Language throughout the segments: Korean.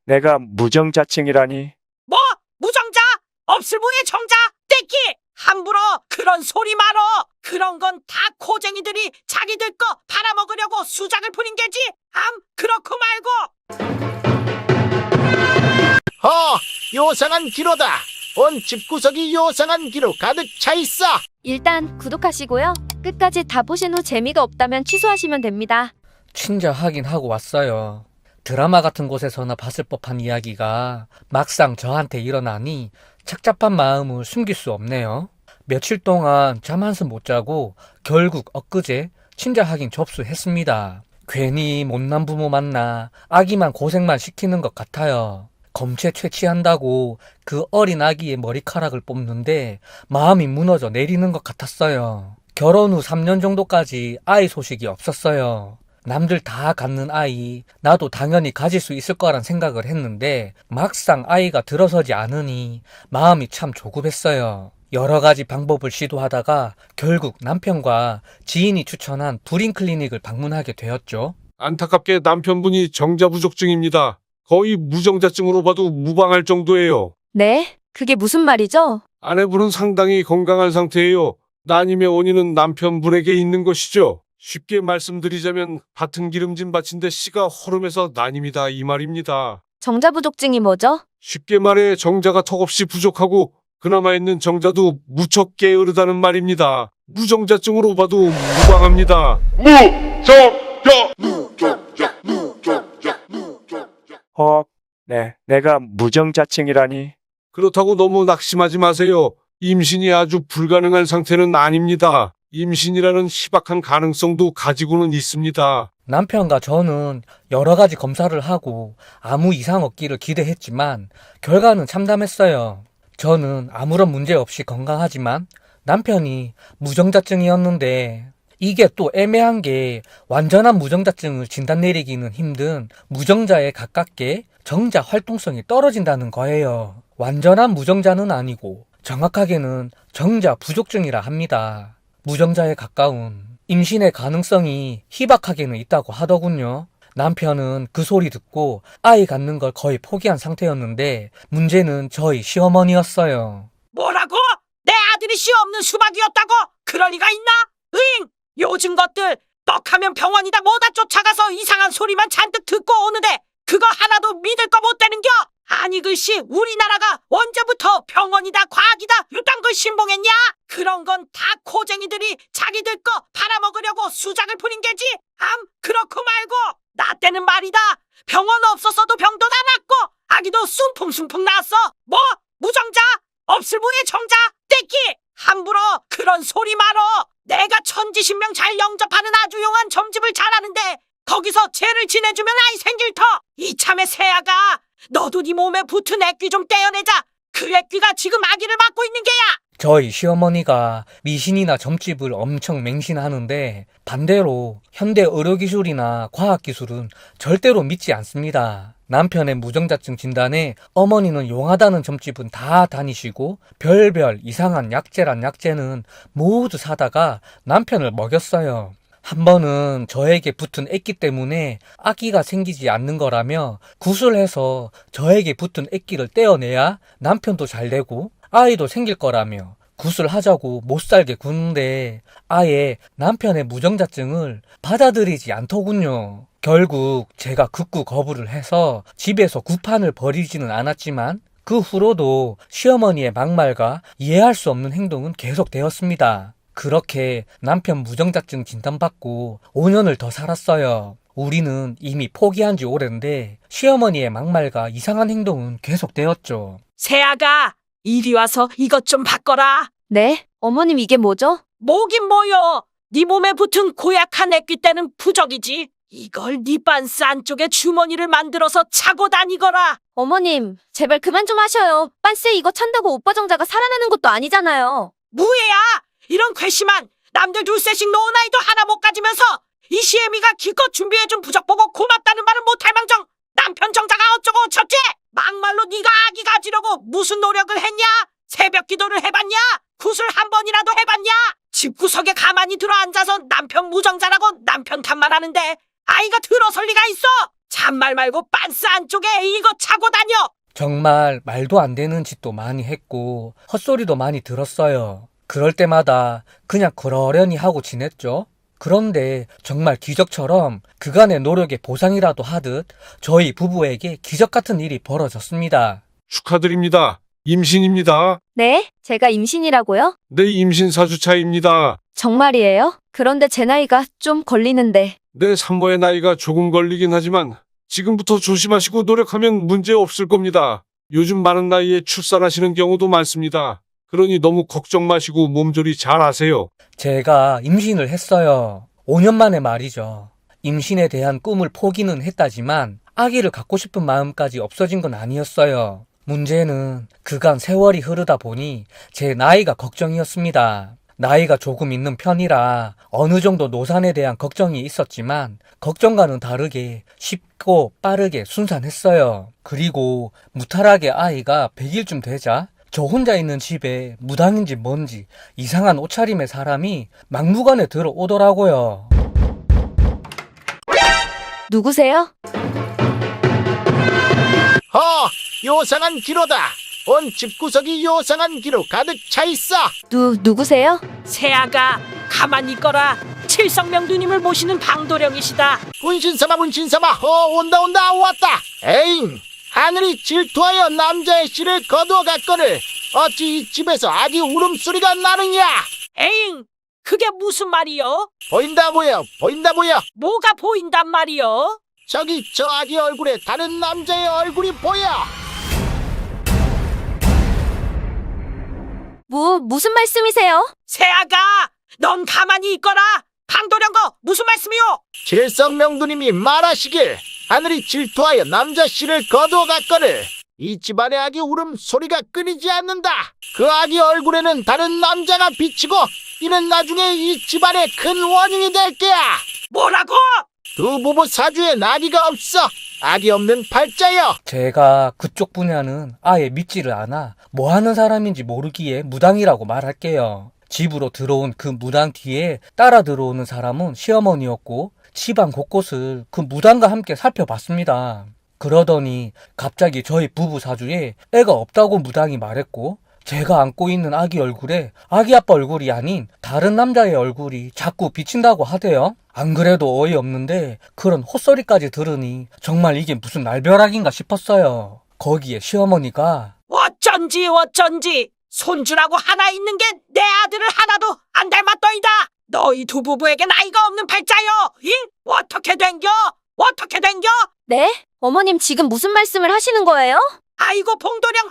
내가 무정자증이라니. 뭐? 무정자? 없을무의 정자? 떼끼! 함부로 그런 소리 말어! 그런 건 다 코쟁이들이 자기들 거 팔아먹으려고 수작을 부린 게지! 그렇고 말고! 요상한 기로다. 온 집구석이 요상한 기로 가득 차 있어. 일단 구독하시고요. 끝까지 다 보신 후 재미가 없다면 취소하시면 됩니다. 진짜 하긴 하고 왔어요. 드라마 같은 곳에서나 봤을 법한 이야기가 막상 저한테 일어나니 착잡한 마음을 숨길 수 없네요. 며칠 동안 잠 한숨 못 자고 결국 엊그제 친자 확인 접수했습니다. 괜히 못난 부모 만나 아기만 고생만 시키는 것 같아요. 검체 채취한다고 그 어린 아기의 머리카락을 뽑는데 마음이 무너져 내리는 것 같았어요. 결혼 후 3년 정도까지 아이 소식이 없었어요. 남들 다 갖는 아이, 나도 당연히 가질 수 있을 거란 생각을 했는데 막상 아이가 들어서지 않으니 마음이 참 조급했어요. 여러 가지 방법을 시도하다가 결국 남편과 지인이 추천한 불임 클리닉을 방문하게 되었죠. 안타깝게 남편분이 정자부족증입니다. 거의 무정자증으로 봐도 무방할 정도예요. 네? 그게 무슨 말이죠? 아내분은 상당히 건강한 상태예요. 난임의 원인은 남편분에게 있는 것이죠. 쉽게 말씀드리자면 같은 기름진 밭인데 씨가 허름해서 난임이다 이 말입니다. 정자부족증이 뭐죠? 쉽게 말해 정자가 턱없이 부족하고 그나마 있는 정자도 무척 게으르다는 말입니다. 무정자증으로 봐도 무방합니다. 내가 무정자증이라니. 그렇다고 너무 낙심하지 마세요. 임신이 아주 불가능한 상태는 아닙니다. 임신이라는 희박한 가능성도 가지고는 있습니다. 남편과 저는 여러 가지 검사를 하고 아무 이상 없기를 기대했지만 결과는 참담했어요. 저는 아무런 문제 없이 건강하지만 남편이 무정자증이었는데 이게 또 애매한 게 완전한 무정자증을 진단 내리기는 힘든 무정자에 가깝게 정자 활동성이 떨어진다는 거예요. 완전한 무정자는 아니고 정확하게는 정자 부족증이라 합니다. 무정자에 가까운 임신의 가능성이 희박하게는 있다고 하더군요. 남편은 그 소리 듣고 아이 갖는 걸 거의 포기한 상태였는데 문제는 저희 시어머니였어요. 뭐라고? 내 아들이 씨 없는 수박이었다고? 그럴 리가 있나? 으잉! 요즘 것들 떡하면 병원이다 뭐다 쫓아가서 이상한 소리만 잔뜩 듣고 오는데 그거 하나도 믿을 거 못 되는겨? 아니 글씨 우리나라가 언제부터 병원이다 과학이다 이딴 걸 신봉했냐? 그런 건 다 코쟁이들이 자기들 거 팔아먹으려고 수작을 부린 게지. 그렇고 말고 나 때는 말이다 병원 없었어도 병도 다 낫고 아기도 숭풍숭풍 나왔어. 뭐? 무정자? 없을무의 정자? 떼끼! 함부로 그런 소리 말어. 내가 천지신명 잘 영접하는 아주 용한 점집을 잘하는데 거기서 죄를 지내주면 아이 생길 터. 이참에 새아가 너도 네 몸에 붙은 애귀 좀 떼어내자. 그 애귀가 지금 아기를 맡고 있는 게야. 저희 시어머니가 미신이나 점집을 엄청 맹신하는데 반대로 현대 의료기술이나 과학기술은 절대로 믿지 않습니다. 남편의 무정자증 진단에 어머니는 용하다는 점집은 다 다니시고 별별 이상한 약재란 약재는 모두 사다가 남편을 먹였어요. 한 번은 저에게 붙은 애기 때문에 아기가 생기지 않는 거라며 구술해서 저에게 붙은 애기를 떼어내야 남편도 잘 되고 아이도 생길 거라며 구술하자고 못살게 구는데 아예 남편의 무정자증을 받아들이지 않더군요. 결국 제가 극구 거부를 해서 집에서 구판을 벌이지는 않았지만 그 후로도 시어머니의 막말과 이해할 수 없는 행동은 계속되었습니다. 그렇게 남편 무정자증 진단받고 5년을 더 살았어요. 우리는 이미 포기한 지 오랜데 시어머니의 막말과 이상한 행동은 계속되었죠. 새아가 이리 와서 이것 좀 바꿔라. 네? 어머님 이게 뭐죠? 뭐긴 뭐여. 네 몸에 붙은 고약한 애귀 때는 부적이지. 이걸 네 반스 안쪽에 주머니를 만들어서 차고 다니거라. 어머님 제발 그만 좀 하셔요. 빤스에 이거 찬다고 오빠 정자가 살아나는 것도 아니잖아요. 무예야. 이런 괘씸한 남들 둘셋씩 놓은 아이도 하나 못 가지면서 이 시애미가 기껏 준비해준 부적 보고 고맙다는 말은 못할 망정 남편 정자가 어쩌고 어쩌지? 막말로 네가 아기 가지려고 무슨 노력을 했냐? 새벽 기도를 해봤냐? 구슬 한 번이라도 해봤냐? 집구석에 가만히 들어 앉아서 남편 무정자라고 남편 탓만 하는데 아이가 들어설 리가 있어? 잔말 말고 빤스 안쪽에 이거 차고 다녀. 정말 말도 안 되는 짓도 많이 했고 헛소리도 많이 들었어요. 그럴 때마다 그냥 그러려니 하고 지냈죠. 그런데 정말 기적처럼 그간의 노력의 보상이라도 하듯 저희 부부에게 기적 같은 일이 벌어졌습니다. 축하드립니다. 임신입니다. 네? 제가 임신이라고요? 네, 임신 4주차입니다. 정말이에요? 그런데 제 나이가 좀 걸리는데. 네, 산모의 나이가 조금 걸리긴 하지만 지금부터 조심하시고 노력하면 문제 없을 겁니다. 요즘 많은 나이에 출산하시는 경우도 많습니다. 그러니 너무 걱정 마시고 몸조리 잘 하세요. 제가 임신을 했어요. 5년 만에 말이죠. 임신에 대한 꿈을 포기는 했다지만 아기를 갖고 싶은 마음까지 없어진 건 아니었어요. 문제는 그간 세월이 흐르다 보니 제 나이가 걱정이었습니다. 나이가 조금 있는 편이라 어느 정도 노산에 대한 걱정이 있었지만 걱정과는 다르게 쉽고 빠르게 순산했어요. 그리고 무탈하게 아이가 100일쯤 되자 저 혼자 있는 집에 무당인지 뭔지 이상한 옷차림의 사람이 막무가내 들어오더라고요. 누구세요? 요상한 기로다. 온 집구석이 요상한 기로 가득 차 있어. 누구세요? 새아가 가만히 있거라. 칠성명두님을 모시는 방도령이시다. 문신삼아 온다 왔다. 에잉, 하늘이 질투하여 남자의 씨를 거두어 갔거늘 어찌 이 집에서 아기 울음소리가 나느냐. 에잉, 그게 무슨 말이요? 보인다 보여. 뭐가 보인단 말이요? 저기 저 아기 얼굴에 다른 남자의 얼굴이 보여. 무슨 말씀이세요? 새아가, 넌 가만히 있거라. 방도령거 무슨 말씀이요? 칠성명두님이 말하시길 하늘이 질투하여 남자 씨를 거두어 갔거늘 이 집안의 아기 울음소리가 끊이지 않는다. 그 아기 얼굴에는 다른 남자가 비치고 이는 나중에 이 집안의 큰 원인이 될 게야. 뭐라고? 두 부부 사주에 아기가 없어. 아기 없는 팔자여. 제가 그쪽 분야는 아예 믿지를 않아 뭐 하는 사람인지 모르기에 무당이라고 말할게요. 집으로 들어온 그 무당 뒤에 따라 들어오는 사람은 시어머니였고 집안 곳곳을 그 무당과 함께 살펴봤습니다. 그러더니 갑자기 저희 부부 사주에 애가 없다고 무당이 말했고 제가 안고 있는 아기 얼굴에 아기 아빠 얼굴이 아닌 다른 남자의 얼굴이 자꾸 비친다고 하대요. 안 그래도 어이없는데 그런 헛소리까지 들으니 정말 이게 무슨 날벼락인가 싶었어요. 거기에 시어머니가 어쩐지 손주라고 하나 있는 게 내 아들을 하나도 안 닮았더이다. 너희 두 부부에게 나이가 없는 팔자여. 잉? 어떻게 된겨? 네? 어머님 지금 무슨 말씀을 하시는 거예요? 아이고 봉도령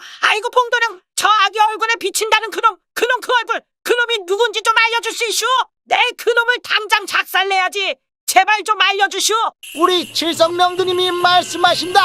저 아기 얼굴에 비친다는 그놈 그 얼굴 그놈이 누군지 좀 알려줄 수 있슈? 내 그놈을 당장 작살내야지. 제발 좀 알려주슈. 우리 칠성명두님이 말씀하신다.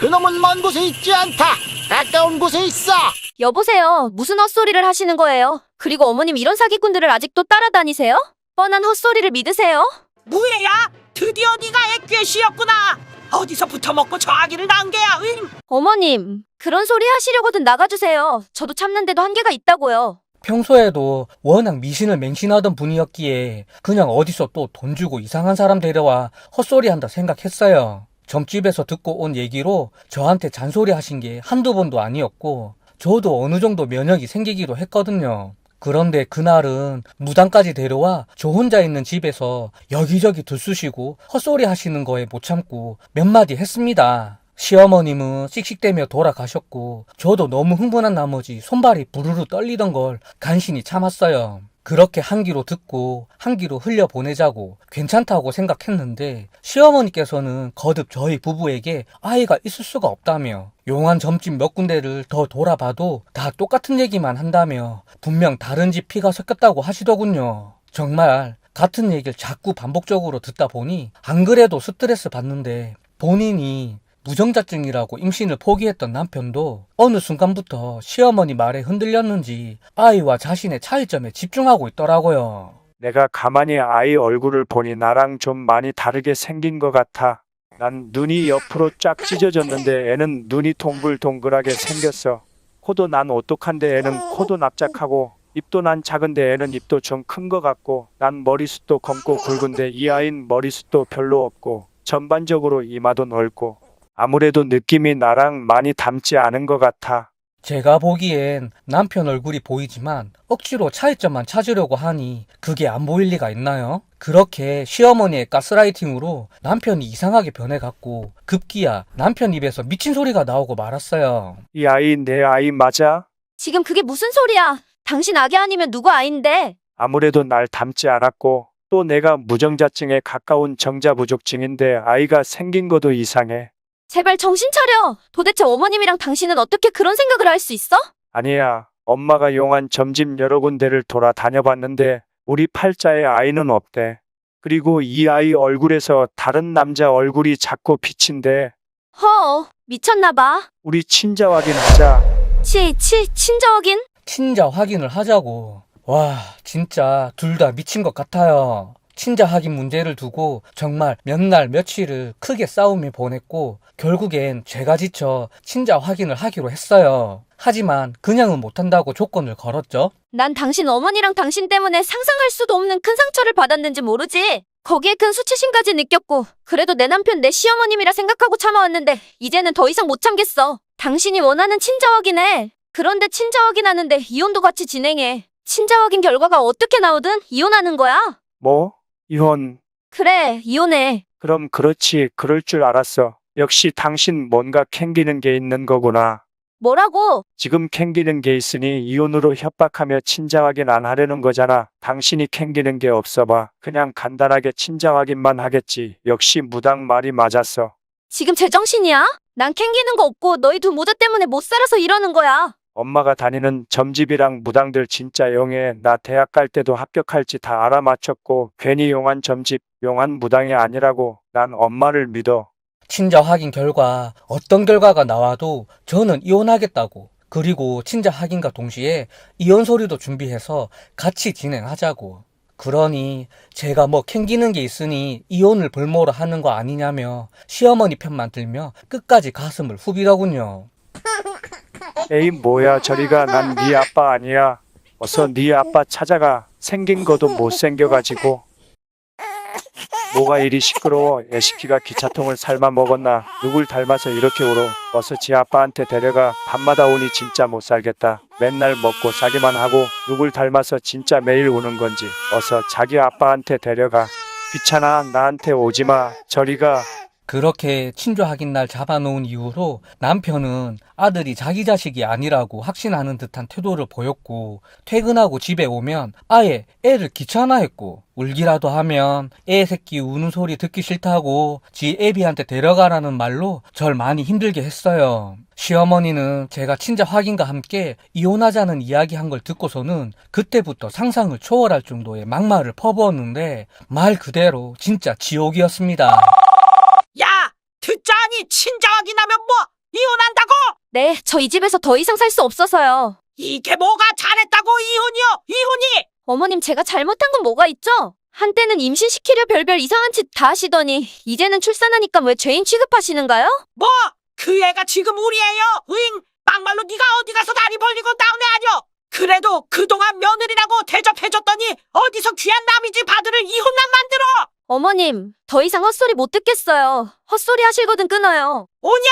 그놈은 먼 곳에 있지 않다. 가까운 곳에 있어. 여보세요. 무슨 헛소리를 하시는 거예요? 그리고 어머님 이런 사기꾼들을 아직도 따라다니세요? 뻔한 헛소리를 믿으세요? 무예야, 드디어 네가 애꾀씨였구나. 어디서 붙어먹고 저 아기를 낳은 게야. 응? 어머님, 그런 소리 하시려거든 나가주세요. 저도 참는데도 한계가 있다고요. 평소에도 워낙 미신을 맹신하던 분이었기에 그냥 어디서 또 돈 주고 이상한 사람 데려와 헛소리한다 생각했어요. 점집에서 듣고 온 얘기로 저한테 잔소리 하신 게 한두 번도 아니었고 저도 어느 정도 면역이 생기기도 했거든요. 그런데 그날은 무당까지 데려와 저 혼자 있는 집에서 여기저기 들쑤시고 헛소리 하시는 거에 못 참고 몇 마디 했습니다. 시어머님은 씩씩대며 돌아가셨고 저도 너무 흥분한 나머지 손발이 부르르 떨리던 걸 간신히 참았어요. 그렇게 한 귀로 듣고 한 귀로 흘려보내자고 괜찮다고 생각했는데 시어머니께서는 거듭 저희 부부에게 아이가 있을 수가 없다며 용한 점집 몇 군데를 더 돌아봐도 다 똑같은 얘기만 한다며 분명 다른 집 피가 섞였다고 하시더군요. 정말 같은 얘기를 자꾸 반복적으로 듣다 보니 안 그래도 스트레스 받는데 본인이 무정자증이라고 임신을 포기했던 남편도 어느 순간부터 시어머니 말에 흔들렸는지 아이와 자신의 차이점에 집중하고 있더라고요. 내가 가만히 아이 얼굴을 보니 나랑 좀 많이 다르게 생긴 것 같아. 난 눈이 옆으로 쫙 찢어졌는데 애는 눈이 동글동글하게 생겼어. 코도 난 오똑한데 애는 코도 납작하고 입도 난 작은데 애는 입도 좀 큰 것 같고 난 머리숱도 검고 굵은데 이 아이는 머리숱도 별로 없고 전반적으로 이마도 넓고 아무래도 느낌이 나랑 많이 닮지 않은 것 같아. 제가 보기엔 남편 얼굴이 보이지만 억지로 차이점만 찾으려고 하니 그게 안 보일 리가 있나요? 그렇게 시어머니의 가스라이팅으로 남편이 이상하게 변해갖고 급기야 남편 입에서 미친 소리가 나오고 말았어요. 이 아이 내 아이 맞아? 지금 그게 무슨 소리야? 당신 아기 아니면 누구 아인데? 아무래도 날 닮지 않았고 또 내가 무정자증에 가까운 정자부족증인데 아이가 생긴 것도 이상해. 제발 정신 차려. 도대체 어머님이랑 당신은 어떻게 그런 생각을 할 수 있어? 아니야. 엄마가 용한 점집 여러 군데를 돌아다녀봤는데 우리 팔자에 아이는 없대. 그리고 이 아이 얼굴에서 다른 남자 얼굴이 자꾸 비친대. 미쳤나 봐. 우리 친자 확인하자. 친자 확인? 친자 확인을 하자고. 와, 진짜 둘 다 미친 것 같아요. 친자 확인 문제를 두고 정말 몇 날 며칠을 크게 싸움을 보냈고 결국엔 제가 지쳐 친자 확인을 하기로 했어요. 하지만 그냥은 못한다고 조건을 걸었죠. 난 당신 어머니랑 당신 때문에 상상할 수도 없는 큰 상처를 받았는지 모르지. 거기에 큰 수치심까지 느꼈고 그래도 내 남편 내 시어머님이라 생각하고 참아왔는데 이제는 더 이상 못 참겠어. 당신이 원하는 친자 확인해. 그런데 친자 확인하는데 이혼도 같이 진행해. 친자 확인 결과가 어떻게 나오든 이혼하는 거야. 뭐? 이혼. 그래, 이혼해. 그럼 그렇지. 그럴 줄 알았어. 역시 당신 뭔가 캥기는 게 있는 거구나. 뭐라고? 지금 캥기는 게 있으니 이혼으로 협박하며 친자 확인 안 하려는 거잖아. 당신이 캥기는 게 없어 봐. 그냥 간단하게 친자 확인만 하겠지. 역시 무당 말이 맞았어. 지금 제정신이야? 난 캥기는 거 없고 너희 두 모자 때문에 못 살아서 이러는 거야. 엄마가 다니는 점집이랑 무당들 진짜 용해. 나 대학 갈 때도 합격할지 다 알아맞혔고 괜히 용한 점집, 용한 무당이 아니라고. 난 엄마를 믿어. 친자 확인 결과 어떤 결과가 나와도 저는 이혼하겠다고. 그리고 친자 확인과 동시에 이혼 서류도 준비해서 같이 진행하자고. 그러니 제가 뭐 캥기는 게 있으니 이혼을 볼모로 하는 거 아니냐며 시어머니 편만 들며 끝까지 가슴을 후비더군요. 에이 뭐야 저리가. 난 네 아빠 아니야. 어서 네 아빠 찾아가. 생긴 것도 못생겨가지고. 뭐가 이리 시끄러워. 애시키가 기차통을 삶아 먹었나. 누굴 닮아서 이렇게 울어. 어서 지 아빠한테 데려가. 밤마다 오니 진짜 못 살겠다. 맨날 먹고 싸기만 하고 누굴 닮아서 진짜 매일 우는 건지. 어서 자기 아빠한테 데려가. 귀찮아. 나한테 오지마. 저리가. 그렇게 친조 확인 날 잡아놓은 이후로 남편은 아들이 자기 자식이 아니라고 확신하는 듯한 태도를 보였고 퇴근하고 집에 오면 아예 애를 귀찮아했고 울기라도 하면 애 새끼 우는 소리 듣기 싫다고 지 애비한테 데려가라는 말로 절 많이 힘들게 했어요. 시어머니는 제가 친자 확인과 함께 이혼하자는 이야기한 걸 듣고서는 그때부터 상상을 초월할 정도의 막말을 퍼부었는데 말 그대로 진짜 지옥이었습니다. 야, 듣자니 친자 확인하면 뭐 이혼한다고? 네, 저 이 집에서 더 이상 살 수 없어서요. 이게 뭐가 잘했다고 이혼이요? 이혼이? 어머님 제가 잘못한 건 뭐가 있죠? 한때는 임신시키려 별별 이상한 짓 다 하시더니 이제는 출산하니까 왜 죄인 취급하시는가요? 뭐? 그 애가 지금 우리 애요? 으잉, 막말로 네가 어디 가서 다리 벌리고 나온 애 아니여? 그래도 그동안 며느리라고 대접해줬더니 어디서 귀한 남의 집 아들을 이혼남 만들어? 어머님, 더 이상 헛소리 못 듣겠어요. 헛소리 하실 거든 끊어요. 오냐?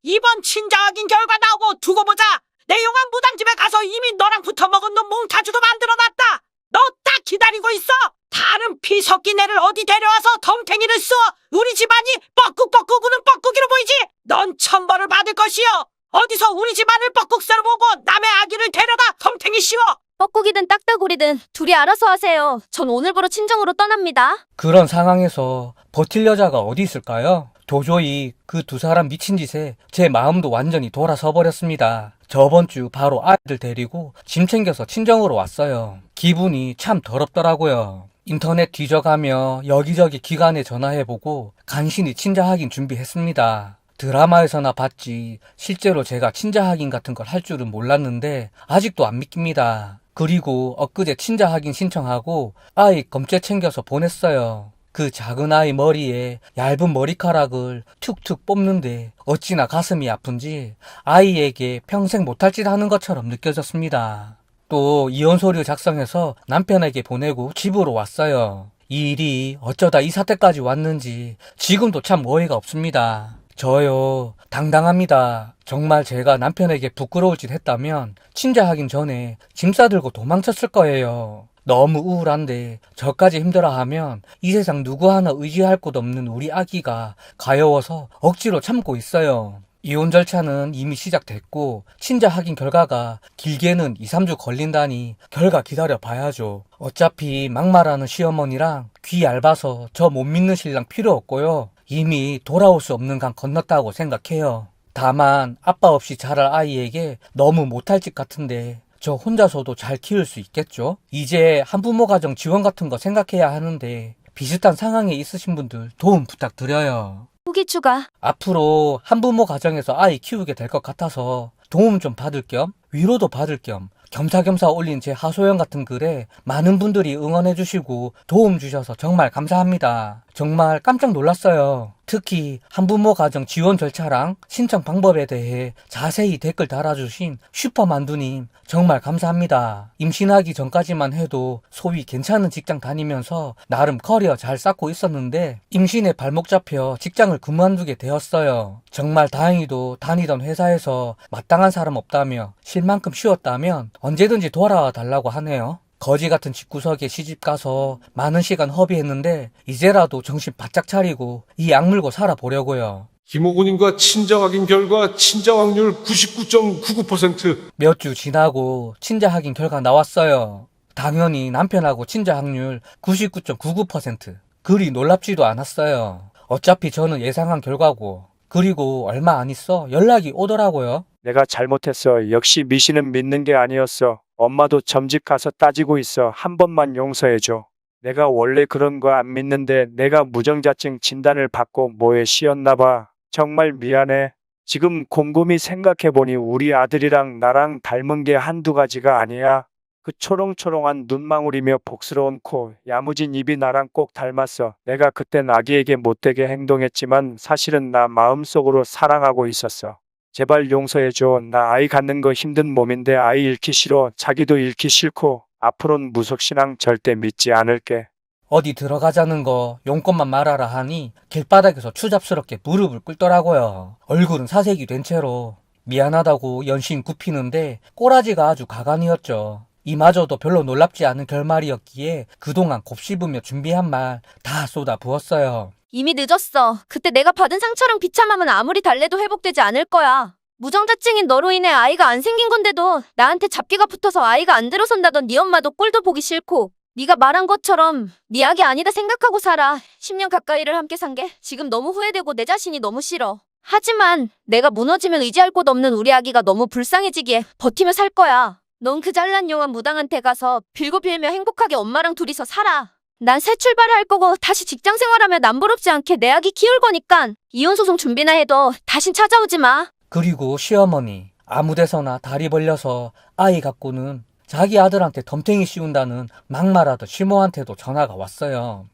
이번 친자 확인 결과 나오고 두고 보자. 내 용한 무당집에 가서 이미 너랑 붙어먹은 놈 몽타주도 만들어놨다. 너 딱 기다리고 있어. 다른 피 섞인 애를 어디 데려와서 덤탱이를 쏘. 우리 집안이 뻐꾹뻐꾹 우는 뻐꾹이로 보이지. 넌 천벌을 받을 것이여. 어디서 우리 집안을 뻐꾹 썰어보고 남의 아기를 데려다 덤탱이 씌워. 뻐꾸기든 딱따구리든 둘이 알아서 하세요. 전 오늘부로 친정으로 떠납니다. 그런 상황에서 버틸 여자가 어디 있을까요? 도저히 그 두 사람 미친 짓에 제 마음도 완전히 돌아서 버렸습니다. 저번 주 바로 아이들 데리고 짐 챙겨서 친정으로 왔어요. 기분이 참 더럽더라고요. 인터넷 뒤져가며 여기저기 기관에 전화해보고 간신히 친자 확인 준비했습니다. 드라마에서나 봤지 실제로 제가 친자 확인 같은 걸 할 줄은 몰랐는데 아직도 안 믿깁니다. 그리고 엊그제 친자 확인 신청하고 아이 검체 챙겨서 보냈어요. 그 작은 아이 머리에 얇은 머리카락을 툭툭 뽑는데 어찌나 가슴이 아픈지 아이에게 평생 못할 짓 하는 것처럼 느껴졌습니다. 또 이혼 서류 작성해서 남편에게 보내고 집으로 왔어요. 이 일이 어쩌다 이 사태까지 왔는지 지금도 참 어이가 없습니다. 저요, 당당합니다. 정말 제가 남편에게 부끄러울 짓 했다면 친자하긴 전에 짐 싸들고 도망쳤을 거예요. 너무 우울한데 저까지 힘들어하면 이 세상 누구 하나 의지할 곳 없는 우리 아기가 가여워서 억지로 참고 있어요. 이혼 절차는 이미 시작됐고 친자 확인 결과가 길게는 2, 3주 걸린다니 결과 기다려 봐야죠. 어차피 막말하는 시어머니랑 귀 얇아서 저 못 믿는 신랑 필요 없고요. 이미 돌아올 수 없는 강 건넜다고 생각해요. 다만 아빠 없이 자랄 아이에게 너무 못할 짓 같은데 저 혼자서도 잘 키울 수 있겠죠? 이제 한부모 가정 지원 같은 거 생각해야 하는데 비슷한 상황에 있으신 분들 도움 부탁드려요. 후기 추가. 앞으로 한부모 가정에서 아이 키우게 될 것 같아서 도움 좀 받을 겸 위로도 받을 겸 겸사겸사 올린 제 하소연 같은 글에 많은 분들이 응원해주시고 도움 주셔서 정말 감사합니다. 정말 깜짝 놀랐어요. 특히 한부모 가정 지원 절차랑 신청 방법에 대해 자세히 댓글 달아주신 슈퍼만두님 정말 감사합니다. 임신하기 전까지만 해도 소위 괜찮은 직장 다니면서 나름 커리어 잘 쌓고 있었는데 임신에 발목 잡혀 직장을 그만두게 되었어요. 정말 다행히도 다니던 회사에서 마땅한 사람 없다며 쉴 만큼 쉬었다면 언제든지 돌아와 달라고 하네요. 거지 같은 집구석에 시집가서 많은 시간 허비했는데 이제라도 정신 바짝 차리고 이 악물고 살아보려고요. 김호구님과 친자 확인 결과 친자 확률 99.99%. 몇 주 지나고 친자 확인 결과 나왔어요. 당연히 남편하고 친자 확률 99.99%. 그리 놀랍지도 않았어요. 어차피 저는 예상한 결과고 그리고 얼마 안 있어 연락이 오더라고요. 내가 잘못했어. 역시 미신은 믿는 게 아니었어. 엄마도 점집 가서 따지고 있어. 한 번만 용서해줘. 내가 원래 그런 거 안 믿는데 내가 무정자증 진단을 받고 뭐에 씌었나 봐. 정말 미안해. 지금 곰곰이 생각해보니 우리 아들이랑 나랑 닮은 게 한두 가지가 아니야. 그 초롱초롱한 눈망울이며 복스러운 코, 야무진 입이 나랑 꼭 닮았어. 내가 그땐 아기에게 못되게 행동했지만 사실은 나 마음속으로 사랑하고 있었어. 제발 용서해줘. 나 아이 갖는 거 힘든 몸인데 아이 잃기 싫어. 자기도 잃기 싫고 앞으로는 무속신앙 절대 믿지 않을게. 어디 들어가자는 거 용건만 말하라 하니 길바닥에서 추잡스럽게 무릎을 꿇더라고요. 얼굴은 사색이 된 채로 미안하다고 연신 굽히는데 꼬라지가 아주 가관이었죠. 이마저도 별로 놀랍지 않은 결말이었기에 그동안 곱씹으며 준비한 말 다 쏟아 부었어요. 이미 늦었어. 그때 내가 받은 상처랑 비참함은 아무리 달래도 회복되지 않을 거야. 무정자증인 너로 인해 아이가 안 생긴 건데도 나한테 잡기가 붙어서 아이가 안 들어선다던 네 엄마도 꼴도 보기 싫고 네가 말한 것처럼 네 악이 아니다 생각하고 살아. 10년 가까이를 함께 산 게 지금 너무 후회되고 내 자신이 너무 싫어. 하지만 내가 무너지면 의지할 곳 없는 우리 아기가 너무 불쌍해지기에 버티며 살 거야. 넌 그 잘난 용한 무당한테 가서 빌고 빌며 행복하게 엄마랑 둘이서 살아. 난 새 출발을 할 거고 다시 직장 생활하며 남부럽지 않게 내 아기 키울 거니깐 이혼소송 준비나 해도 다신 찾아오지 마. 그리고 시어머니 아무데서나 다리 벌려서 아이 갖고는 자기 아들한테 덤탱이 씌운다는 막말하던 시모한테도 전화가 왔어요.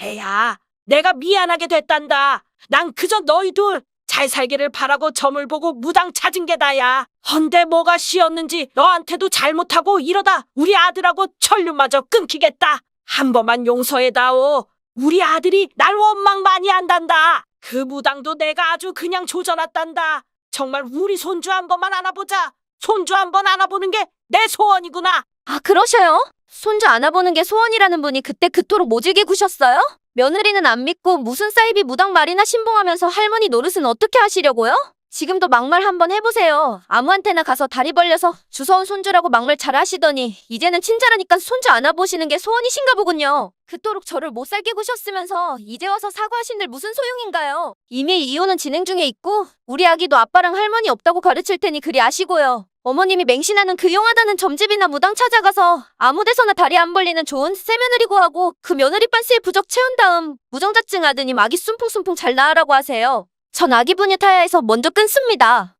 애야, 내가 미안하게 됐단다. 난 그저 너희 둘 잘 살기를 바라고 점을 보고 무당 찾은 게 다야. 헌데 뭐가 씌었는지 너한테도 잘못하고 이러다 우리 아들하고 천륜마저 끊기겠다. 한 번만 용서해다오. 우리 아들이 날 원망 많이 한단다. 그 무당도 내가 아주 그냥 조져놨단다. 정말 우리 손주 한 번만 안아보자. 손주 한 번 안아보는 게 내 소원이구나. 아, 그러셔요? 손주 안아보는 게 소원이라는 분이 그때 그토록 모질게 구셨어요? 며느리는 안 믿고 무슨 사이비 무당 말이나 신봉하면서 할머니 노릇은 어떻게 하시려고요? 지금도 막말 한번 해보세요. 아무한테나 가서 다리 벌려서 주워온 손주라고 막말 잘 하시더니 이제는 친자라니까 손주 안아보시는 게 소원이신가 보군요. 그토록 저를 못 살게 구셨으면서 이제 와서 사과하신들 무슨 소용인가요? 이미 이혼은 진행 중에 있고 우리 아기도 아빠랑 할머니 없다고 가르칠 테니 그리 아시고요. 어머님이 맹신하는 그 용하다는 점집이나 무당 찾아가서 아무데서나 다리 안 벌리는 좋은 새며느리 구하고 그 며느리 빤스에 부적 채운 다음 무정자증 아드님 아기 숨풍숨풍 잘 낳으라고 하세요. 전 아기 분유 타야해서 먼저 끊습니다.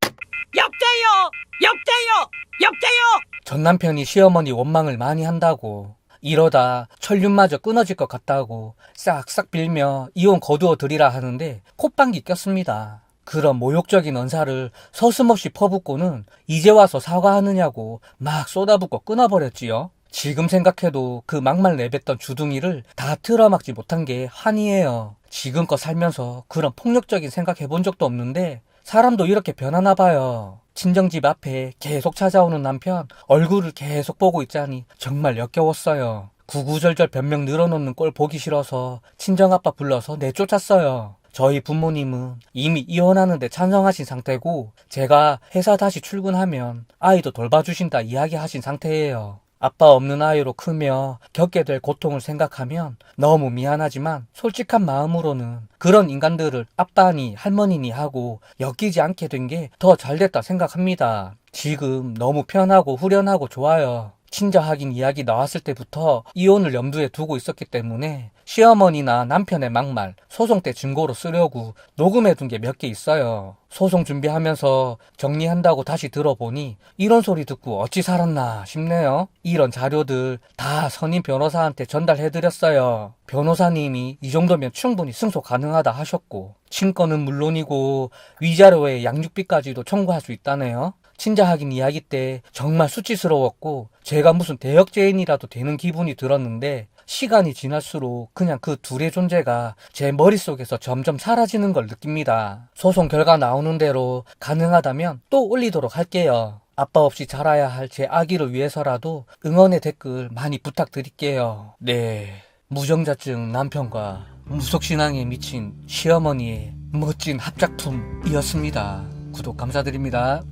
역대요! 역대요! 역대요! 전 남편이 시어머니 원망을 많이 한다고 이러다 천륜마저 끊어질 것 같다고 싹싹 빌며 이혼 거두어 드리라 하는데 콧방귀 꼈습니다. 그런 모욕적인 언사를 서슴없이 퍼붓고는 이제 와서 사과하느냐고 막 쏟아붓고 끊어버렸지요. 지금 생각해도 그 막말 내뱉던 주둥이를 다 틀어막지 못한 게 한이에요. 지금껏 살면서 그런 폭력적인 생각 해본 적도 없는데 사람도 이렇게 변하나 봐요. 친정집 앞에 계속 찾아오는 남편 얼굴을 계속 보고 있자니 정말 역겨웠어요. 구구절절 변명 늘어놓는 꼴 보기 싫어서 친정아빠 불러서 내쫓았어요. 저희 부모님은 이미 이혼하는데 찬성하신 상태고 제가 회사 다시 출근하면 아이도 돌봐주신다 이야기하신 상태예요. 아빠 없는 아이로 크며 겪게 될 고통을 생각하면 너무 미안하지만 솔직한 마음으로는 그런 인간들을 아빠니 할머니니 하고 엮이지 않게 된 게 더 잘됐다 생각합니다. 지금 너무 편하고 후련하고 좋아요. 친자하긴 이야기 나왔을 때부터 이혼을 염두에 두고 있었기 때문에 시어머니나 남편의 막말, 소송 때 증거로 쓰려고 녹음해둔 게 몇 개 있어요. 소송 준비하면서 정리한다고 다시 들어보니 이런 소리 듣고 어찌 살았나 싶네요. 이런 자료들 다 선임 변호사한테 전달해드렸어요. 변호사님이 이 정도면 충분히 승소 가능하다 하셨고 친권은 물론이고 위자료에 양육비까지도 청구할 수 있다네요. 친자확인 이야기 때 정말 수치스러웠고 제가 무슨 대역죄인이라도 되는 기분이 들었는데 시간이 지날수록 그냥 그 둘의 존재가 제 머릿속에서 점점 사라지는 걸 느낍니다. 소송 결과 나오는 대로 가능하다면 또 올리도록 할게요. 아빠 없이 자라야 할 제 아기를 위해서라도 응원의 댓글 많이 부탁드릴게요. 네, 무정자증 남편과 무속신앙에 미친 시어머니의 멋진 합작품이었습니다. 구독 감사드립니다.